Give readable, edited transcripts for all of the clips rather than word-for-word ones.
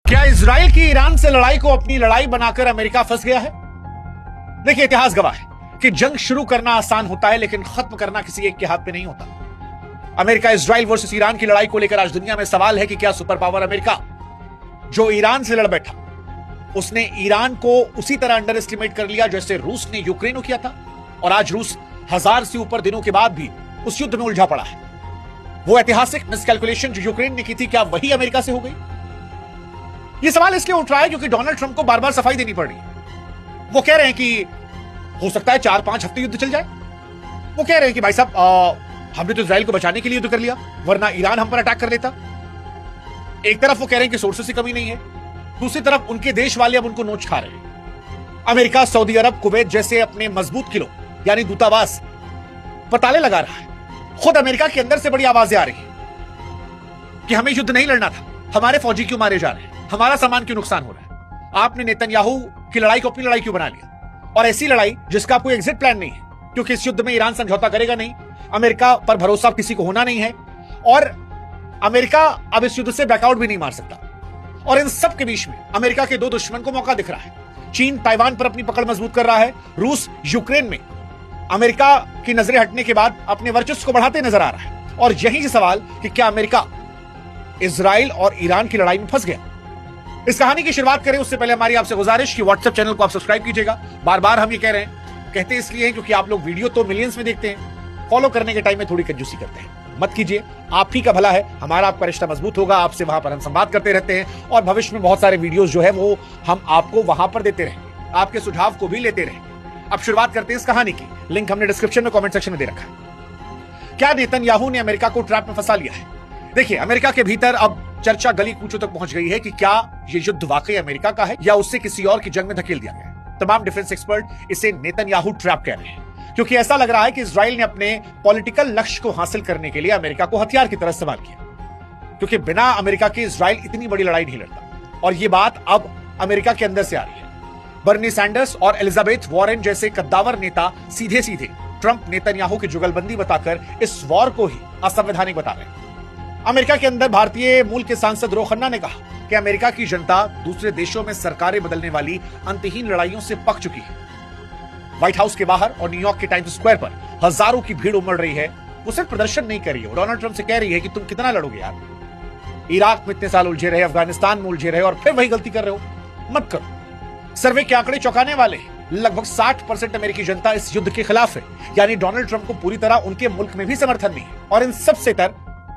क्या इजराइल की ईरान से लड़ाई को अपनी लड़ाई बनाकर अमेरिका फंस गया है? देखिए, इतिहास गवाह है कि जंग शुरू करना आसान होता है, लेकिन खत्म करना किसी एक के हाथ में नहीं होता। अमेरिका इजराइल वर्सेस ईरान की लड़ाई को लेकर आज दुनिया में सवाल है कि क्या सुपर पावर अमेरिका, जो ईरान से लड़ बैठा, उसने ईरान को उसी तरह अंडर एस्टिमेट कर लिया जैसे रूस ने यूक्रेन को किया था, और आज रूस 1000 से ऊपर दिनों के बाद भी उस युद्ध में उलझा पड़ा है। वो ऐतिहासिक मिसकैलकुलेशन जो यूक्रेन ने की थी, क्या वही अमेरिका से हो गई? यह सवाल इसलिए उठ रहा है क्योंकि डोनाल्ड ट्रंप को बार बार सफाई देनी पड़ रही है। वो कह रहे हैं कि हो सकता है 4-5 हफ्ते युद्ध चल जाए। वो कह रहे हैं कि भाई साहब, हमने तो इजराइल को बचाने के लिए युद्ध कर लिया, वरना ईरान हम पर अटैक कर लेता। एक तरफ वो कह रहे हैं कि सोर्सेस की कमी नहीं है, दूसरी तरफ उनके देश वाले अब उनको नोच खा रहे हैं। अमेरिका, सऊदी अरब, कुवैत जैसे अपने मजबूत किलो यानी दूतावास पर ताले लगा रहा है। खुद अमेरिका के अंदर से बड़ी आवाजें आ रही है कि हमें युद्ध नहीं लड़ना था, हमारे फौजी क्यों मारे जा रहे हैं, हमारा सामान क्यों नुकसान हो रहा है, आपने नेतन्याहू की लड़ाई को अपनी लड़ाई क्यों बना लिया? और ऐसी लड़ाई जिसका कोई एग्जिट प्लान नहीं है, क्योंकि इस युद्ध में ईरान समझौता करेगा नहीं, अमेरिका पर भरोसा किसी को होना नहीं है, और अमेरिका अब इस युद्ध से बैकआउट भी नहीं मार सकता। और इन सब के बीच में अमेरिका के दो दुश्मन को मौका दिख रहा है। चीन ताइवान पर अपनी पकड़ मजबूत कर रहा है, रूस यूक्रेन में अमेरिका की नजरें हटने के बाद अपने वर्चस्व को बढ़ाते नजर आ रहा है। और यही से सवाल कि क्या अमेरिका इजराइल और ईरान की लड़ाई में फंस गया? इस कहानी की शुरुआत करें उससे पहले हमारी आपसे गुजारिश कि व्हाट्सएप चैनल को आप सब्सक्राइब कीजिएगा। बार बार हम ये कह रहे हैं, कहते इसलिए हैं क्योंकि आप लोग वीडियो तो मिलियंस में देखते हैं, फॉलो करने के टाइम में थोड़ी कंजूसी करते हैं। मत कीजिए, आप ही का भला है, हमारा आपका रिश्ता मजबूत होगा। आपसे वहां पर हम संवाद करते रहते हैं और भविष्य में बहुत सारे वीडियोस जो है वो हम आपको वहां पर देते रहेंगे, आपके सुझाव को भी लेते रहेंगे। अब शुरुआत करते हैं इस कहानी की। लिंक हमने डिस्क्रिप्शन में, कमेंट सेक्शन में दे रखा है। क्या नेतन्याहू ने अमेरिका को ट्रैप में फंसा लिया है? देखिए, अमेरिका के भीतर अब चर्चा गली कूचों तक पहुंच गई है कि क्या यह युद्ध वाकई अमेरिका का है या उससे किसी और की जंग में धकेल दिया गया है। तमाम डिफेंस एक्सपर्ट इसे नेतन्याहू ट्रैप कह रहे हैं, क्योंकि ऐसा लग रहा है कि इजराइल ने अपने पॉलिटिकल लक्ष्य को हासिल करने के लिए अमेरिका को हथियार की तरह इस्तेमाल किया, क्योंकि बिना अमेरिका के इजराइल इतनी बड़ी लड़ाई नहीं लड़ता। और यह बात अब अमेरिका के अंदर से आ रही है। बर्नी सैंडर्स और एलिजाबेथ वॉरेन जैसे कद्दावर नेता सीधे सीधे ट्रंप नेतन्याहू की जुगलबंदी बताकर इस वॉर को ही असंवैधानिक बता रहे हैं। अमेरिका के अंदर भारतीय मूल के सांसद रो खन्ना ने कहा कि अमेरिका की जनता दूसरे देशों में सरकारें बदलने वाली अंतहीन लड़ाइयों से पक चुकी है। व्हाइट हाउस के बाहर और न्यूयॉर्क के टाइम्स स्क्वायर पर हजारों की भीड़ उमड़ रही है। वो सिर्फ प्रदर्शन नहीं कर रही है, डोनाल्ड ट्रंप से कह रही है कि तुम कितना लड़ोगे यार, इराक में इतने साल उलझे रहे, अफगानिस्तान में उलझे रहे और फिर वही गलती कर रहे हो, मत करो। सर्वे के आंकड़े चौंकाने वाले हैं। लगभग 60% अमेरिकी जनता इस युद्ध के खिलाफ है, यानी डोनाल्ड ट्रंप को पूरी तरह उनके मुल्क में भी समर्थन नहीं है। और इन सबसे तर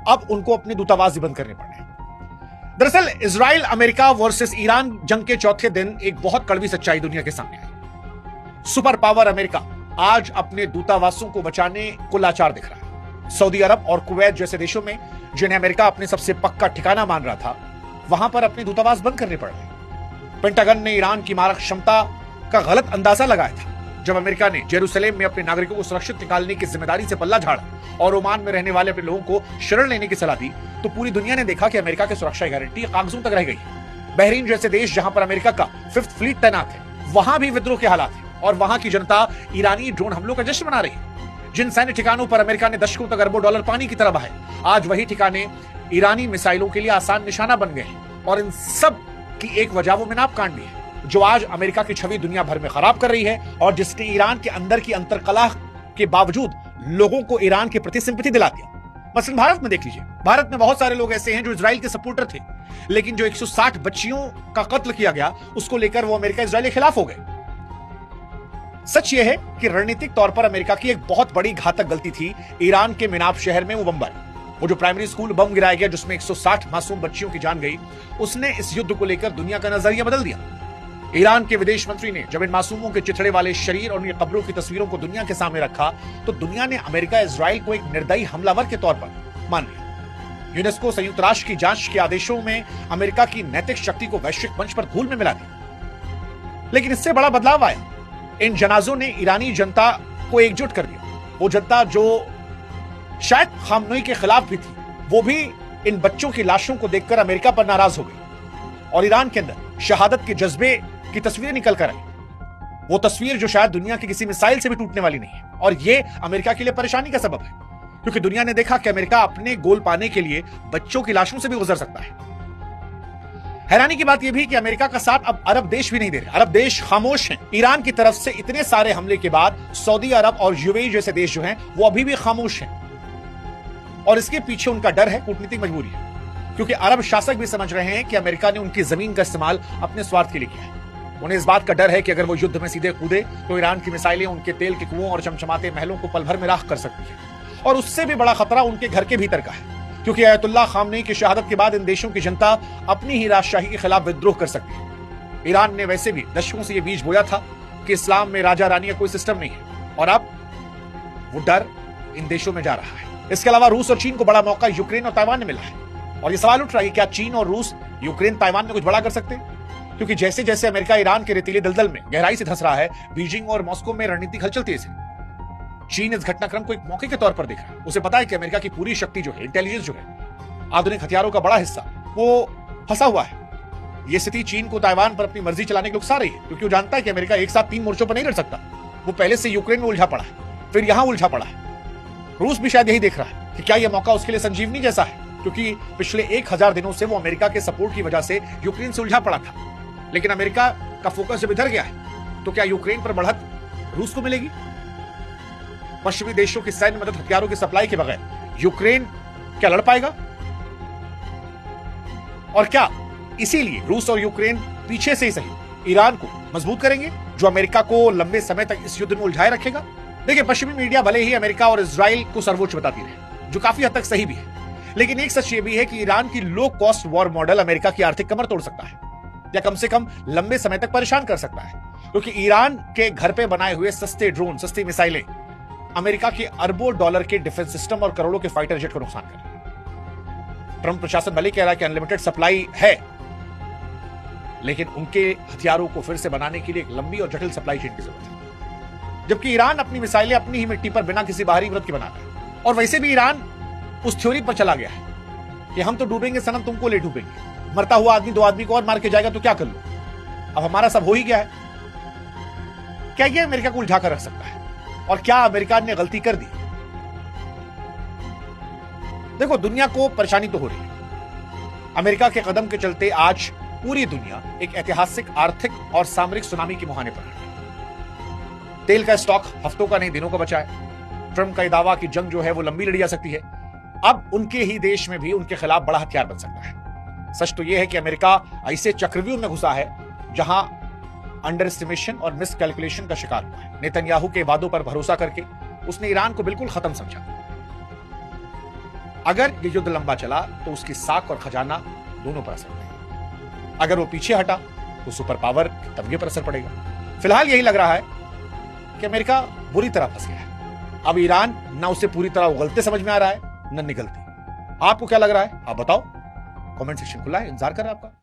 अब उनको अपने दूतावास बंद करने पड़ रहे हैं। दरअसल इजराइल अमेरिका वर्सेस ईरान जंग के चौथे दिन एक बहुत कड़वी सच्चाई दुनिया के सामने आई। सुपर पावर अमेरिका आज अपने दूतावासों को बचाने को लाचार दिख रहा है। सऊदी अरब और कुवैत जैसे देशों में, जिन्हें अमेरिका अपने सबसे पक्का ठिकाना मान रहा था, वहां पर अपने दूतावास बंद करने पड़ रहे हैं। पेंटागन ने ईरान की मारक क्षमता का गलत अंदाजा लगाया था जब अमेरिका ने जेरूसलेम में अपने नागरिकों को सुरक्षित निकालने की जिम्मेदारी से पल्ला झाड़ा और ओमान में रहने वाले अपने लोगों को शरण लेने की सलाह दी, तो पूरी दुनिया ने देखा कि अमेरिका की सुरक्षा गारंटी कागजों तक रह गई। बहरीन जैसे देश, जहां पर अमेरिका का 5th फ्लीट तैनात है, वहां भी विद्रोह के हालात हैं और वहां की जनता ईरानी ड्रोन हमलों का जश्न मना रही है। जिन सैन्य ठिकानों पर अमेरिका ने दशकों तक अरबों डॉलर पानी की तरह बहाए, आज वही ठिकाने ईरानी मिसाइलों के लिए आसान निशाना बन गए हैं। और इन सब की एक वजह वो मिनाप कांड भी है, जो आज अमेरिका की छवि दुनिया भर में खराब कर रही है और जिसने ईरान के अंदर की अंतरकलह के बावजूद लोगों को ईरान के प्रति सिंपैथी दिला दिया। मसलन भारत में देख लीजिए, भारत में बहुत सारे लोग ऐसे हैं जो इजराइल के सपोर्टर थे, लेकिन जो 160 बच्चियों का कत्ल किया गया उसको लेकर वो अमेरिका इजराइल के खिलाफ हो गए। सच यह है कि रणनीतिक तौर पर अमेरिका की एक बहुत बड़ी घातक गलती थी ईरान के मिनाब शहर में वो बम्बर, वो जो प्राइमरी स्कूल बम गिराया गया जिसमें 160 मासूम बच्चियों की जान गई। उसने इस युद्ध को लेकर दुनिया का नजरिया बदल दिया। ईरान के विदेश मंत्री ने जब इन मासूमों के चिथड़े वाले शरीर और उनकी कब्रों की तस्वीरों को दुनिया के सामने रखा, तो दुनिया ने अमेरिका इजराइल को एक निर्दयी हमलावर के तौर पर मान लिया। यूनेस्को संयुक्त राष्ट्र की जांच के आदेशों में अमेरिका की नैतिक शक्ति को वैश्विक मंच पर धूल में मिला दिया। लेकिन इससे बड़ा बदलाव आया। इन जनाजों ने ईरानी जनता को एकजुट कर दिया। वो जनता जो शायद खामनोई के खिलाफ भी थी, वो भी इन बच्चों की लाशों को देखकर अमेरिका पर नाराज हो गई और ईरान के अंदर शहादत के जज्बे की तस्वीरें निकल कर आई। वो तस्वीर जो शायद दुनिया की किसी मिसाइल से भी टूटने वाली नहीं है। और ये अमेरिका के लिए परेशानी का सबब है, क्योंकि दुनिया ने देखा कि अमेरिका अपने गोल पाने के लिए बच्चों की लाशों से भी गुजर सकता है। हैरानी की बात यह भी कि अमेरिका का साथ अब अरब देश भी नहीं दे रहे। अरब देश खामोश हैं। ईरान की तरफ से इतने सारे हमले के बाद सऊदी अरब और यूएई जैसे देश जो हैं वो अभी भी खामोश हैं, और इसके पीछे उनका डर है, कूटनीतिक मजबूरी है, क्योंकि अरब शासक भी समझ रहे हैं कि अमेरिका ने उनकी जमीन का इस्तेमाल अपने स्वार्थ के लिए किया है। उन्हें इस बात का डर है कि अगर वो युद्ध में सीधे कूदे तो ईरान की मिसाइलें उनके तेल के कुओं और चमचमाते महलों को पल भर में राख कर सकती है, और उससे भी बड़ा खतरा उनके घर के भीतर का है, क्योंकि अयतुल्लाह खामनेई की शहादत के बाद इन देशों की जनता अपनी ही राजशाही के खिलाफ विद्रोह कर सकती है। ईरान ने वैसे भी दशकों से यह बीज बोया था कि इस्लाम में राजा रानी का कोई सिस्टम नहीं है, और अब वो डर इन देशों में जा रहा है। इसके अलावा रूस और चीन को बड़ा मौका यूक्रेन और ताइवान में मिला है, और ये सवाल उठ रहा है कि क्या चीन और रूस यूक्रेन ताइवान में कुछ बड़ा कर सकते हैं? क्योंकि जैसे जैसे अमेरिका ईरान के रेतीले दलदल में गहराई से धंस रहा है, बीजिंग और मॉस्को में रणनीतिक हलचल तेज है। चीन इस घटनाक्रम को एक मौके के तौर पर देख रहा है। उसे पता है कि अमेरिका की पूरी शक्ति जो है, इंटेलिजेंस जो है, आधुनिक हथियारों का बड़ा हिस्सा, वो फंसा हुआ है। यह स्थिति चीन को ताइवान पर अपनी मर्जी चलाने के लिए उकसा रही है, क्योंकि वो जानता है कि अमेरिका एक साथ 3 मोर्चों पर नहीं लड़ सकता। वो पहले से यूक्रेन में उलझा पड़ा है, फिर यहां उलझा पड़ा है। रूस भी शायद यही देख रहा है कि क्या यह मौका उसके लिए संजीवनी जैसा है, क्योंकि पिछले 1000 दिनों से वो अमेरिका के सपोर्ट की वजह से यूक्रेन से उलझा पड़ा था। लेकिन अमेरिका का फोकस जब इधर गया है, तो क्या यूक्रेन पर बढ़त रूस को मिलेगी? पश्चिमी देशों की सैन्य मदद, हथियारों की सप्लाई के बगैर यूक्रेन क्या लड़ पाएगा? और क्या इसीलिए रूस और यूक्रेन पीछे से ही सही ईरान को मजबूत करेंगे, जो अमेरिका को लंबे समय तक इस युद्ध में उलझाए रखेगा? देखिए, पश्चिमी मीडिया भले ही अमेरिका और इजराइल को सर्वोच्च बताती रहे, जो काफी हद तक सही भी है, लेकिन एक सच ये भी है कि ईरान की low cost war model America की आर्थिक कमर तोड़ सकता है, या कम से कम लंबे समय तक परेशान कर सकता है, क्योंकि ईरान के घर पे बनाए हुए सस्ते ड्रोन, सस्ती मिसाइलें अमेरिका के अरबों डॉलर के डिफेंस सिस्टम और करोड़ों के फाइटर जेट को नुकसान कर रही है। ट्रंप प्रशासन भले कह रहा है कि अनलिमिटेड सप्लाई है, लेकिन उनके हथियारों को फिर से बनाने के लिए एक लंबी और जटिल सप्लाई चेन की जरूरत है, जबकि ईरान अपनी मिसाइलें अपनी ही मिट्टी पर बिना किसी बाहरी मदद के बनाता है। और वैसे भी ईरान उस थ्योरी पर चला गया है कि हम तो डूबेंगे सनम, तुमको ले डूबेंगे। मरता हुआ आदमी 2 आदमी को और मार के जाएगा तो क्या कर लो, अब हमारा सब हो ही गया है। क्या यह अमेरिका को उलझा कर रख सकता है? और क्या अमेरिका ने गलती कर दी? देखो, दुनिया को परेशानी तो हो रही है। अमेरिका के कदम के चलते आज पूरी दुनिया एक ऐतिहासिक आर्थिक और सामरिक सुनामी के मुहाने पर है। तेल का स्टॉक हफ्तों का नहीं दिनों का बचा है। ट्रंप का दावा कि जंग जो है वो लंबी लड़ी जा सकती है, अब उनके ही देश में भी उनके खिलाफ बड़ा हथियार बन सकता है। सच तो यह है कि अमेरिका ऐसे चक्रव्यूह में घुसा है जहां अंडर एस्टिमेशन और मिस कैलकुलेशन का शिकार हुआ है। नेतन्याहू के वादों पर भरोसा करके उसने ईरान को बिल्कुल खत्म समझा। अगर यह युद्ध लंबा चला तो उसकी साख और खजाना दोनों पर असर पड़ेगा। अगर वो पीछे हटा तो सुपर पावर के तमगे पर असर पड़ेगा। फिलहाल यही लग रहा है कि अमेरिका बुरी तरह फंस गया है। अब ईरान ना उसे पूरी तरह उगलते समझ में आ रहा है, न निगलते। आपको क्या लग रहा है, आप बताओ। कमेंट सेक्शन खुला है, इंतजार कर रहा है आपका।